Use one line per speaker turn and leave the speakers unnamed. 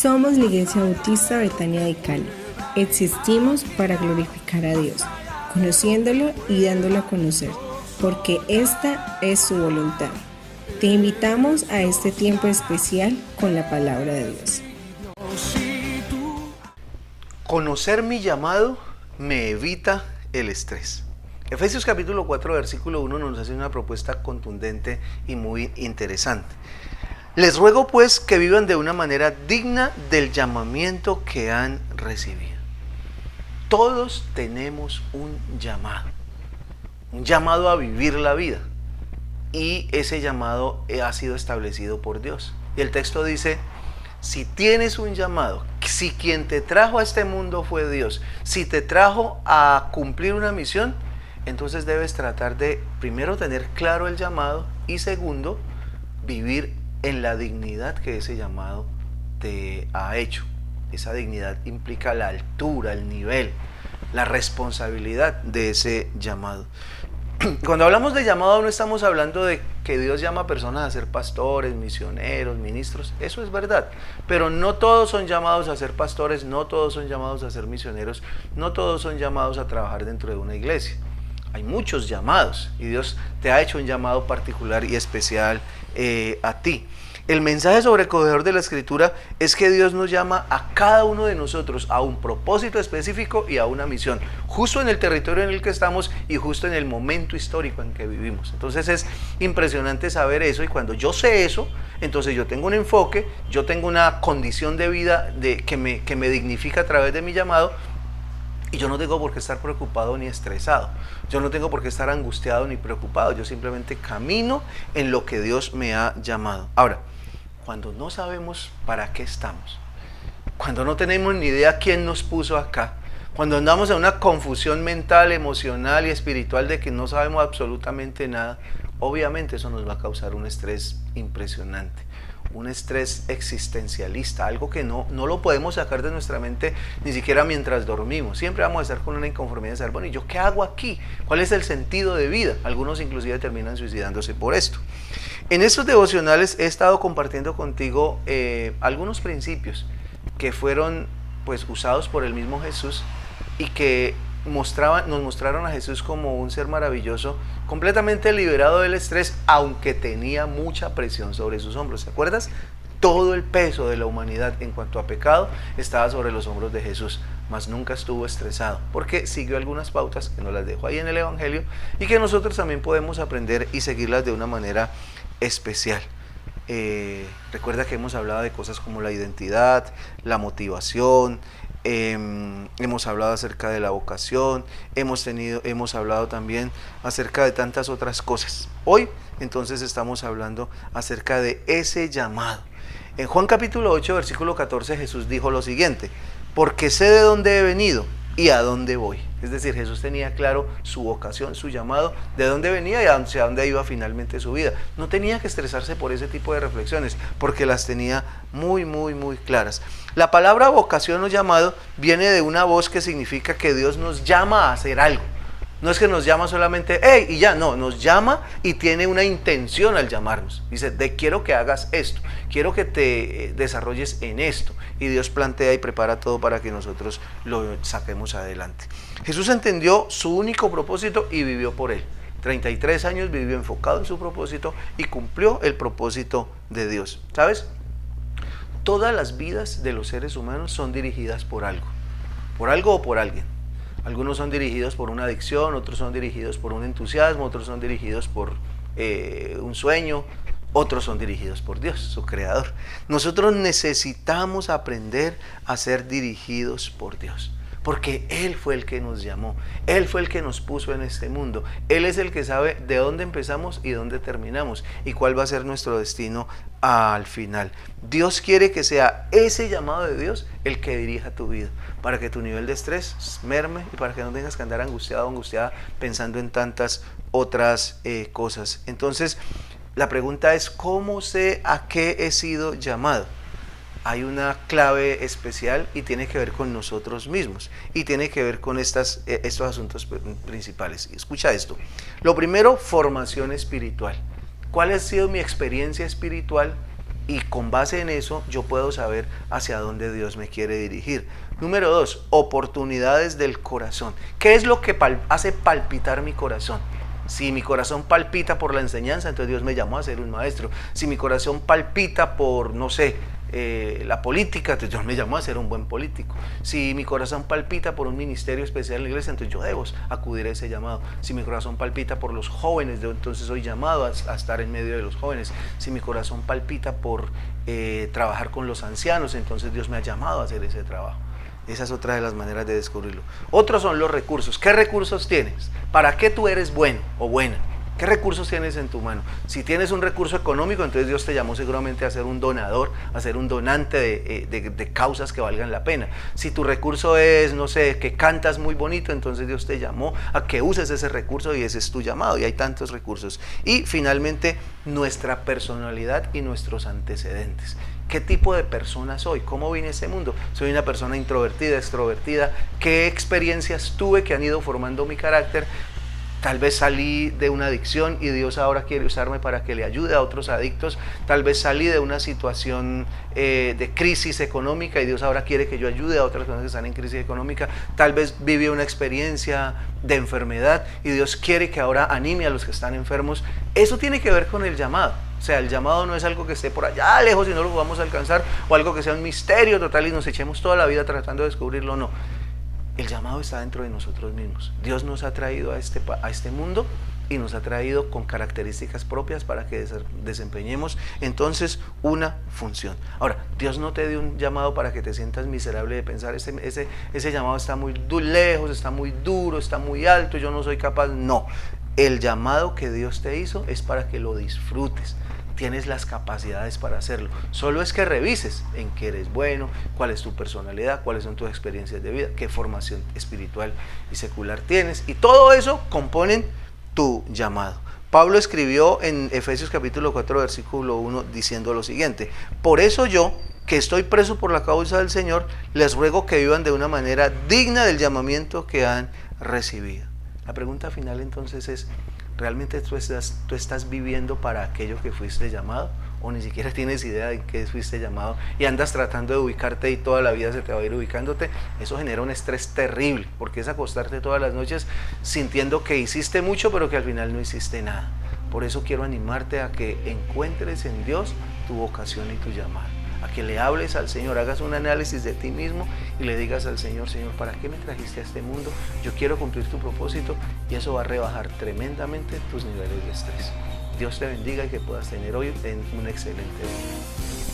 Somos la Iglesia Bautista Betania de Cali. Existimos para glorificar a Dios, conociéndolo y dándolo a conocer, porque esta es su voluntad. Te invitamos a este tiempo especial con la palabra de Dios.
Conocer mi llamado me evita el estrés. Efesios capítulo 4, versículo 1 nos hace una propuesta contundente y muy interesante. Les ruego pues que vivan de una manera digna del llamamiento que han recibido. Todos tenemos un llamado a vivir la vida, y ese llamado ha sido establecido por Dios. Y el texto dice: si tienes un llamado, si quien te trajo a este mundo fue Dios, si te trajo a cumplir una misión, entonces debes tratar de, primero, tener claro el llamado, y segundo, vivir en la dignidad que ese llamado te ha hecho. Esa dignidad implica la altura, el nivel, la responsabilidad de ese llamado. Cuando hablamos de llamado, no estamos hablando de que Dios llama a personas a ser pastores, misioneros, ministros. Eso es verdad, pero no todos son llamados a ser pastores, no todos son llamados a ser misioneros, no todos son llamados a trabajar dentro de una iglesia. Hay muchos llamados y Dios te ha hecho un llamado particular y especial a ti. El mensaje sobrecogedor de la Escritura es que Dios nos llama a cada uno de nosotros a un propósito específico y a una misión, justo en el territorio en el que estamos y justo en el momento histórico en que vivimos. Entonces es impresionante saber eso, y cuando yo sé eso, entonces yo tengo un enfoque, yo tengo una condición de vida que me dignifica a través de mi llamado. Y yo no tengo por qué estar preocupado ni estresado. Yo no tengo por qué estar angustiado ni preocupado. Yo simplemente camino en lo que Dios me ha llamado. Ahora, cuando no sabemos para qué estamos, cuando no tenemos ni idea quién nos puso acá, cuando andamos en una confusión mental, emocional y espiritual de que no sabemos absolutamente nada, obviamente eso nos va a causar un estrés impresionante. Un estrés existencialista, algo que no lo podemos sacar de nuestra mente ni siquiera mientras dormimos. Siempre vamos a estar con una inconformidad de saber, bueno, ¿y yo qué hago aquí? ¿Cuál es el sentido de vida? Algunos inclusive terminan suicidándose por esto. En estos devocionales he estado compartiendo contigo algunos principios que fueron usados por el mismo Jesús y que nos mostraron a Jesús como un ser maravilloso, completamente liberado del estrés, aunque tenía mucha presión sobre sus hombros. ¿Te acuerdas? Todo el peso de la humanidad en cuanto a pecado estaba sobre los hombros de Jesús, mas nunca estuvo estresado, porque siguió algunas pautas que nos las dejo ahí en el Evangelio y que nosotros también podemos aprender y seguirlas de una manera especial. Recuerda que hemos hablado de cosas como la identidad, la motivación, hemos hablado acerca de la vocación, hemos hablado también acerca de tantas otras cosas. Hoy entonces estamos hablando acerca de ese llamado. En Juan capítulo 8, versículo 14, Jesús dijo lo siguiente: porque sé de dónde he venido y a dónde voy. Es decir, Jesús tenía claro su vocación, su llamado, de dónde venía y hacia dónde iba finalmente su vida. No tenía que estresarse por ese tipo de reflexiones, porque las tenía muy claras. La palabra vocación o llamado viene de una voz que significa que Dios nos llama a hacer algo. No es que nos llama solamente, hey, y ya, no, nos llama y tiene una intención al llamarnos. Dice, quiero que hagas esto, quiero que te desarrolles en esto. Y Dios plantea y prepara todo para que nosotros lo saquemos adelante. Jesús entendió su único propósito y vivió por él. 33 años vivió enfocado en su propósito y cumplió el propósito de Dios. ¿Sabes? Todas las vidas de los seres humanos son dirigidas por algo o por alguien. Algunos son dirigidos por una adicción, otros son dirigidos por un entusiasmo, otros son dirigidos por un sueño, otros son dirigidos por Dios, su creador. Nosotros necesitamos aprender a ser dirigidos por Dios, porque Él fue el que nos llamó, Él fue el que nos puso en este mundo. Él es el que sabe de dónde empezamos y dónde terminamos y cuál va a ser nuestro destino al final. Dios quiere que sea ese llamado de Dios el que dirija tu vida, para que tu nivel de estrés merme y para que no tengas que andar angustiado o angustiada pensando en tantas otras cosas. Entonces, la pregunta es, ¿cómo sé a qué he sido llamado? Hay una clave especial y tiene que ver con nosotros mismos y tiene que ver con estos asuntos principales. Escucha esto. Lo primero, formación espiritual. ¿Cuál ha sido mi experiencia espiritual y con base en eso yo puedo saber hacia dónde Dios me quiere dirigir. Número 2, oportunidades del corazón. ¿Qué es lo que hace palpitar mi corazón? Si mi corazón palpita por la enseñanza, entonces Dios me llamó a ser un maestro. Si mi corazón palpita por, no sé, la política, entonces Dios me llamó a ser un buen político. Si mi corazón palpita por un ministerio especial en la iglesia, entonces yo debo acudir a ese llamado. Si mi corazón palpita por los jóvenes, entonces soy llamado a estar en medio de los jóvenes. Si mi corazón palpita por trabajar con los ancianos, entonces Dios me ha llamado a hacer ese trabajo. Esa es otra de las maneras de descubrirlo. Otros son los recursos. ¿Qué recursos tienes? ¿Para qué tú eres bueno o buena? ¿Qué recursos tienes en tu mano? Si tienes un recurso económico, entonces Dios te llamó seguramente a ser un donador, a ser un donante de causas que valgan la pena. Si tu recurso es, no sé, que cantas muy bonito, entonces Dios te llamó a que uses ese recurso y ese es tu llamado. Y hay tantos recursos. Y finalmente, nuestra personalidad y nuestros antecedentes. ¿Qué tipo de persona soy? ¿Cómo vine a este mundo? ¿Soy una persona introvertida, extrovertida? ¿Qué experiencias tuve que han ido formando mi carácter? Tal vez salí de una adicción y Dios ahora quiere usarme para que le ayude a otros adictos. Tal vez salí de una situación de crisis económica y Dios ahora quiere que yo ayude a otras personas que están en crisis económica. Tal vez viví una experiencia de enfermedad y Dios quiere que ahora anime a los que están enfermos. Eso tiene que ver con el llamado. O sea, el llamado no es algo que esté por allá lejos y no lo vamos a alcanzar, o algo que sea un misterio total y nos echemos toda la vida tratando de descubrirlo. No. El llamado está dentro de nosotros mismos. Dios nos ha traído a este mundo y nos ha traído con características propias para que desempeñemos entonces una función. Ahora, Dios no te dio un llamado para que te sientas miserable de pensar ese llamado está muy lejos, está muy duro, está muy alto, yo no soy capaz. No, el llamado que Dios te hizo es para que lo disfrutes. Tienes las capacidades para hacerlo. Solo es que revises en qué eres bueno, cuál es tu personalidad, cuáles son tus experiencias de vida, qué formación espiritual y secular tienes. Y todo eso componen tu llamado. Pablo escribió en Efesios capítulo 4, versículo 1, diciendo lo siguiente: por eso yo, que estoy preso por la causa del Señor, les ruego que vivan de una manera digna del llamamiento que han recibido. La pregunta final entonces es: ¿realmente tú estás viviendo para aquello que fuiste llamado? ¿O ni siquiera tienes idea de qué fuiste llamado y andas tratando de ubicarte y toda la vida se te va a ir ubicándote? Eso genera un estrés terrible, porque es acostarte todas las noches sintiendo que hiciste mucho pero que al final no hiciste nada. Por eso quiero animarte a que encuentres en Dios tu vocación y tu llamado, a que le hables al Señor, hagas un análisis de ti mismo y le digas al Señor: Señor, ¿para qué me trajiste a este mundo? Yo quiero cumplir tu propósito, y eso va a rebajar tremendamente tus niveles de estrés. Dios te bendiga y que puedas tener hoy un excelente día.